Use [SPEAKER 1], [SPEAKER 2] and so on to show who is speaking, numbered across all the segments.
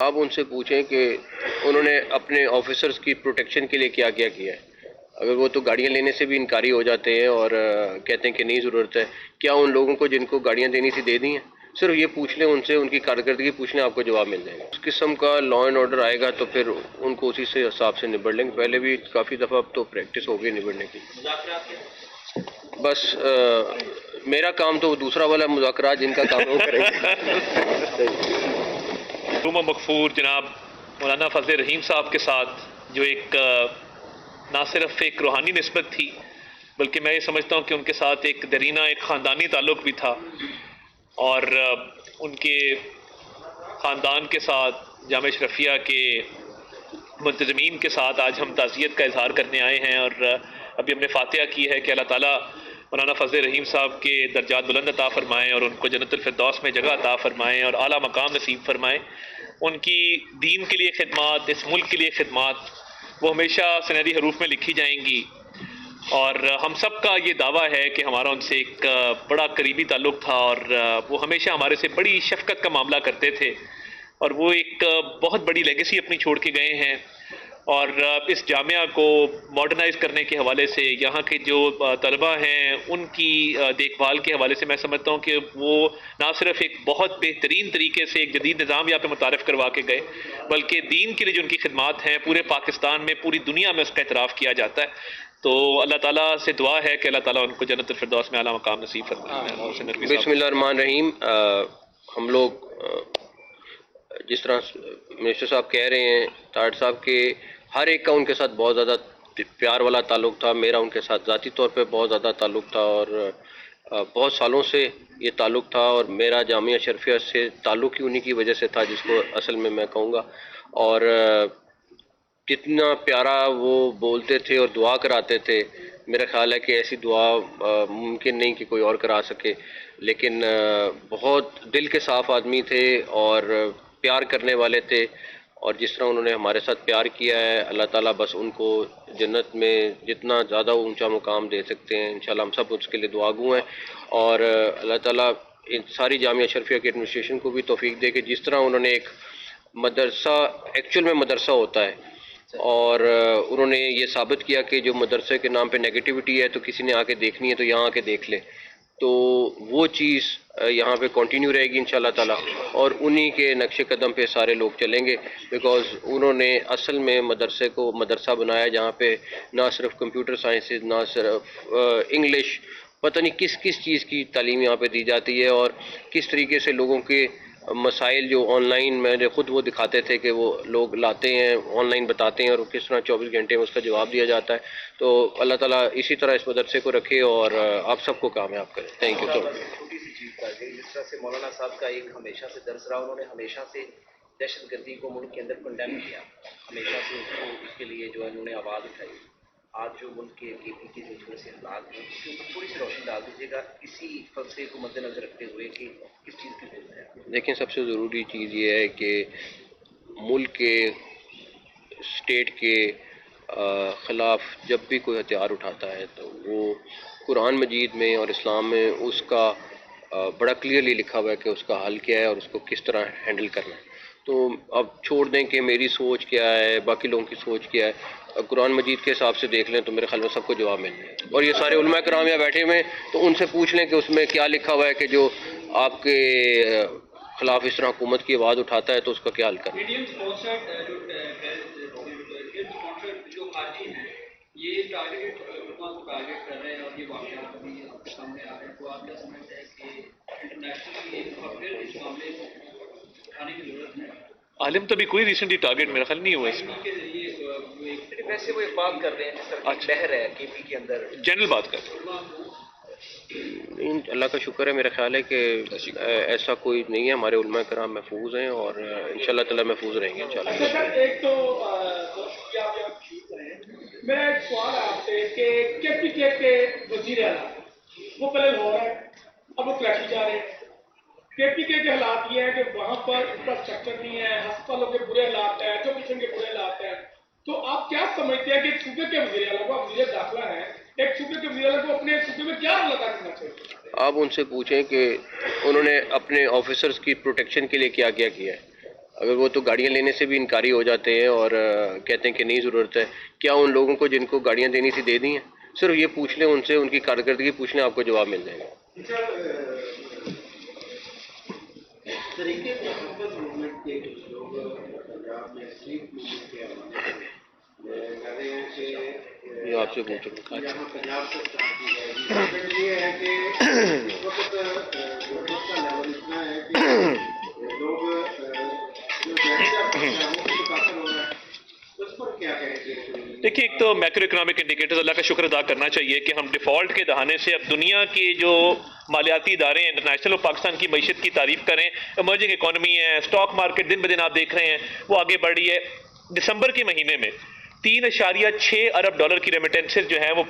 [SPEAKER 1] آپ ان سے پوچھیں کہ انہوں نے اپنے آفیسرز کی پروٹیکشن کے لیے کیا کیا کیا ہے. اگر وہ تو گاڑیاں لینے سے بھی انکاری ہو جاتے ہیں اور کہتے ہیں کہ نہیں ضرورت ہے، کیا ان لوگوں کو جن کو گاڑیاں دینی تھی دے دی ہیں؟ صرف یہ پوچھ لیں ان سے، ان کی کارکردگی پوچھ لیں، آپ کو جواب مل جائے گا. اس قسم کا لا اینڈ آرڈر آئے گا تو پھر ان کو اسی سے حساب سے نبڑ لیں گے. پہلے بھی کافی دفعہ اب تو پریکٹس ہو گئی نبڑنے کی. بس میرا کام تو دوسرا والا مذاکرات جن کا کام وہ کریں گے.
[SPEAKER 2] مرحوم مغفور جناب مولانا فضل رحیم صاحب کے ساتھ جو ایک نہ صرف ایک روحانی نسبت تھی بلکہ میں یہ سمجھتا ہوں کہ ان کے ساتھ ایک درینہ ایک خاندانی تعلق بھی تھا، اور ان کے خاندان کے ساتھ جامعہ اشرفیہ کے منتظمین کے ساتھ آج ہم تعزیت کا اظہار کرنے آئے ہیں. اور ابھی ہم نے فاتحہ کی ہے کہ اللہ تعالیٰ مولانا فضل رحیم صاحب کے درجات بلند عطا فرمائیں اور ان کو جنت الفردوس میں جگہ عطا فرمائیں اور اعلیٰ مقام نصیب فرمائیں. ان کی دین کے لیے خدمات، اس ملک کے لیے خدمات، وہ ہمیشہ سنہری حروف میں لکھی جائیں گی. اور ہم سب کا یہ دعویٰ ہے کہ ہمارا ان سے ایک بڑا قریبی تعلق تھا، اور وہ ہمیشہ ہمارے سے بڑی شفقت کا معاملہ کرتے تھے، اور وہ ایک بہت بڑی لیگیسی اپنی چھوڑ کے گئے ہیں. اور اس جامعہ کو ماڈرنائز کرنے کے حوالے سے، یہاں کے جو طلباء ہیں ان کی دیکھ بھال کے حوالے سے میں سمجھتا ہوں کہ وہ نہ صرف ایک بہت بہترین طریقے سے ایک جدید نظام یہاں پہ متعارف کروا کے گئے، بلکہ دین کے لیے جو ان کی خدمات ہیں پورے پاکستان میں، پوری دنیا میں اس کا اعتراف کیا جاتا ہے. تو اللہ تعالیٰ سے دعا ہے کہ اللہ تعالیٰ ان کو جنت الفردوس میں اعلیٰ مقام نصیب فرمائے.
[SPEAKER 1] بسم اللہ الرحمن الرحیم. ہم لوگ جس طرح منسٹر صاحب کہہ رہے ہیں، تاڑ صاحب کے ہر ایک کا ان کے ساتھ بہت زیادہ پیار والا تعلق تھا. میرا ان کے ساتھ ذاتی طور پہ بہت زیادہ تعلق تھا، اور بہت سالوں سے یہ تعلق تھا، اور میرا جامعہ اشرفیہ سے تعلق ہی انہی کی وجہ سے تھا، جس کو اصل میں کہوں گا. اور جتنا پیارا وہ بولتے تھے اور دعا کراتے تھے، میرا خیال ہے کہ ایسی دعا ممکن نہیں کہ کوئی اور کرا سکے. لیکن بہت دل کے صاف آدمی تھے اور پیار کرنے والے تھے، اور جس طرح انہوں نے ہمارے ساتھ پیار کیا ہے، اللہ تعالیٰ بس ان کو جنت میں جتنا زیادہ اونچا مقام دے سکتے ہیں انشاءاللہ. ہم سب اس کے لیے دعا گو ہیں، اور اللہ تعالیٰ ان ساری جامعہ اشرفیہ کے ایڈمنسٹریشن کو بھی توفیق دے کہ جس طرح انہوں نے ایک مدرسہ ایکچوئل میں مدرسہ ہوتا ہے، اور انہوں نے یہ ثابت کیا کہ جو مدرسے کے نام پہ نیگیٹیوٹی ہے تو کسی نے آ کے دیکھنی ہے تو یہاں آ کے دیکھ لے، تو وہ چیز یہاں پہ کنٹینیو رہے گی انشاءاللہ تعالیٰ. اور انہی کے نقش قدم پہ سارے لوگ چلیں گے، بیکاز انہوں نے اصل میں مدرسے کو مدرسہ بنایا جہاں پہ نہ صرف کمپیوٹر سائنسز، نہ صرف انگلش، پتہ نہیں کس کس چیز کی تعلیم یہاں پہ دی جاتی ہے، اور کس طریقے سے لوگوں کے مسائل جو آن لائن میں نے خود وہ دکھاتے تھے کہ وہ لوگ لاتے ہیں آن لائن بتاتے ہیں، اور کس طرح 24 گھنٹے میں اس کا جواب دیا جاتا ہے. تو اللہ تعالیٰ اسی طرح اس مدرسے کو رکھے اور آپ سب کو کامیاب کرے. Thank you.
[SPEAKER 3] چھوٹی سی چیز کر کے جس طرح سے مولانا صاحب کا ایک ہمیشہ سے درس رہا، انہوں نے ہمیشہ سے دہشت گردی کو ملک کے اندر کنڈیم کیا، ہمیشہ سے اس کے لیے جو ہے انہوں نے آواز اٹھائی. آج جو ملک کے پی کے جو تھوڑے سے حالات ہیں اس کے اوپر تھوڑی سی روشنی ڈال دیجیے گا، اسی فلسفے کو مد نظر رکھتے ہوئے کہ کس چیز کی ضرورت ہے.
[SPEAKER 1] دیکھیں، سب سے ضروری چیز یہ ہے کہ ملک کے اسٹیٹ کے خلاف جب بھی کوئی ہتھیار اٹھاتا ہے تو وہ قرآن مجید میں اور اسلام میں اس کا بڑا کلیئرلی لکھا ہوا ہے کہ اس کا حل کیا ہے اور اس کو کس طرح ہینڈل کرنا ہے. تو اب چھوڑ دیں کہ میری سوچ کیا ہے، باقی لوگوں کی سوچ کیا ہے. قرآن مجید کے حساب سے دیکھ لیں تو میرے خیال میں سب کو جواب مل جائے. اور یہ سارے علماء کرام یہاں بیٹھے ہوئے ہیں تو ان سے پوچھ لیں کہ اس میں کیا لکھا ہوا ہے کہ جو آپ کے خلاف اس طرح حکومت کی آواز اٹھاتا ہے تو اس کا کیا حل کرنا ہے.
[SPEAKER 4] جو خارجی ہیں یہ ٹارگیٹ علماء کو ٹارگیٹ کر رہے ہیں، اور یہ واقعات ابھی آپ کے سامنے آ رہے ہیں، تو آپ کیا سمجھتے ہیں کہ انٹرنیشنلی ایک پھر اس معاملے کو اٹھانے کی ضرورت ہے؟
[SPEAKER 2] عالم تو ابھی کوئی ریسنٹلی ٹارگیٹ میرا خیال نہیں ہوا اس میں.
[SPEAKER 4] کے ذریعے
[SPEAKER 3] ویسے وہ ایک بات کر رہے ہیں جس طرح لہر ہے کے پی کے اندر
[SPEAKER 2] جنرل بات کر رہے ہیں.
[SPEAKER 1] اللہ کا شکر ہے، میرا خیال ہے کہ ایسا کوئی نہیں ہے. ہمارے علماء کرام محفوظ ہیں اور انشاءاللہ تعالیٰ محفوظ رہیں گے انشاءاللہ.
[SPEAKER 5] ایک تو میرا ایک سوال ہے آپ سے کہ کے پی کے وزیر اعلیٰ وہ پہلے لاہور ہے، اب وہ کراچی جا رہے ہیں. کے پی کے حالات یہ ہے کہ وہاں پر انفراسٹرکچر نہیں ہے، ہسپتالوں کے برے حالات ہیں، ایجوکیشن کے برے حالات ہیں. تو آپ کیا سمجھتے ہیں کہ ایک صوبے کے وزیر اعلیٰ کو وزیر داخلہ ہے، ایک صوبے کے وزیر اعلیٰ کو اپنے صوبے میں کیا حل ادا کرنا چاہیے؟
[SPEAKER 1] آپ ان سے پوچھیں کہ انہوں نے اپنے آفیسرز کی پروٹیکشن کے لیے کیا کیا کیا ہے. اگر وہ تو گاڑیاں لینے سے بھی انکاری ہو جاتے ہیں اور کہتے ہیں کہ نہیں ضرورت ہے. کیا ان لوگوں کو جن کو گاڑیاں دینی تھی دے دی ہیں؟ صرف یہ پوچھ لیں ان سے، ان کی کارکردگی پوچھ لیں، آپ کو جواب مل جائے گا.
[SPEAKER 6] طریقے محبت موومنٹ کے کچھ لوگ پنجاب میں سیکھ موومنٹ کے حوالے سے کہہ رہے ہیں کہ
[SPEAKER 1] یہ آپ سے پوچھو.
[SPEAKER 6] یہاں پنجاب سے اسٹارٹ کی جائے گی. سیکنڈ یہ ہے کہ اس وقت غربت کا لیول اتنا ہے کہ لوگ جو ظاہر ہے وہ بھی متاثر ہو رہا ہے. اس پر کیا کہیں گے؟
[SPEAKER 2] دیکھیے، ایک تو میکرو اکنامک انڈیکیٹرز اللہ کا شکر ادا کرنا چاہیے کہ ہم ڈیفالٹ کے دہانے سے اب دنیا کے جو مالیاتی ادارے ہیں انٹرنیشنل اور پاکستان کی معیشت کی تعریف کریں. ایمرجنگ اکانومی ہے، اسٹاک مارکیٹ دن بدن آپ دیکھ رہے ہیں وہ آگے بڑھ رہی ہے. دسمبر کے مہینے میں 3.6 ارب ڈالر کی ریمیٹنسز جو ہیں وہ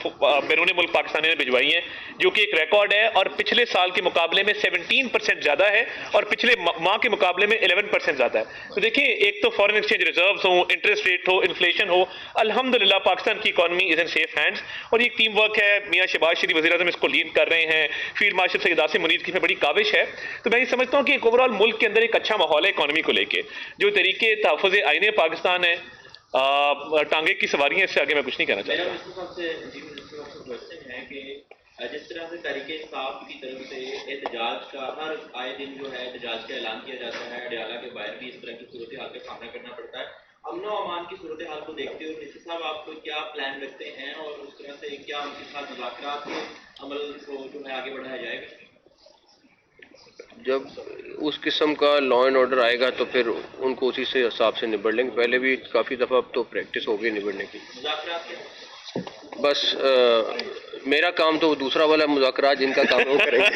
[SPEAKER 2] بیرون ملک پاکستانی نے بھجوائی ہیں، جو کہ ایک ریکارڈ ہے اور پچھلے سال کے مقابلے میں 17% زیادہ ہے اور پچھلے ماہ کے مقابلے میں 11% زیادہ ہے. تو دیکھیں، ایک تو فارن ایکسچینج ریزروز ہوں، انٹرسٹ ریٹ ہو، انفلیشن ہو، الحمدللہ پاکستان کی economy is in safe hands. اور یہ ٹیم ورک ہے، میاں شہباز شریف وزیر اعظم اس کو لیڈ کر رہے ہیں، فیلڈ مارشل سید عاصم منیر کی بڑی کاوش ہے. تو میں یہ سمجھتا ہوں کہ ایک اوور آل ملک کے اندر ایک اچھا ماحول ہے اکانومی کو لے کے. جو طریقے تحفظ آئین پاکستان ہے، ٹانگے کی سواریاں، اس سے آگے میں کچھ نہیں کہنا چاہتا.
[SPEAKER 7] میرا مسٹر صاحب سے کوشچن ہے کہ جس طرح سے تحریک انصاف کی طرف سے احتجاج کا ہر آئے دن جو ہے احتجاج کا اعلان کیا جاتا ہے، اڈیالہ کے باہر بھی اس طرح کی صورتحال کا سامنا کرنا پڑتا ہے. امن و امان کی صورتحال کو دیکھتے ہوئے مسٹر صاحب آپ کو کیا پلان رکھتے ہیں اور اس طرح سے کیا ان کے ساتھ مذاکرات کے عمل کو جو ہے آگے بڑھایا جائے گا؟
[SPEAKER 1] جب اس قسم کا لا اینڈ آرڈر آئے گا تو پھر ان کو اسی سے حساب سے نبڑ لیں گے. پہلے بھی کافی دفعہ اب تو پریکٹس ہو گئی نبڑنے کی.
[SPEAKER 7] مذاکرات کے
[SPEAKER 1] بس میرا کام تو دوسرا والا مذاکرات جن کا کام ہے وہ کریں گے.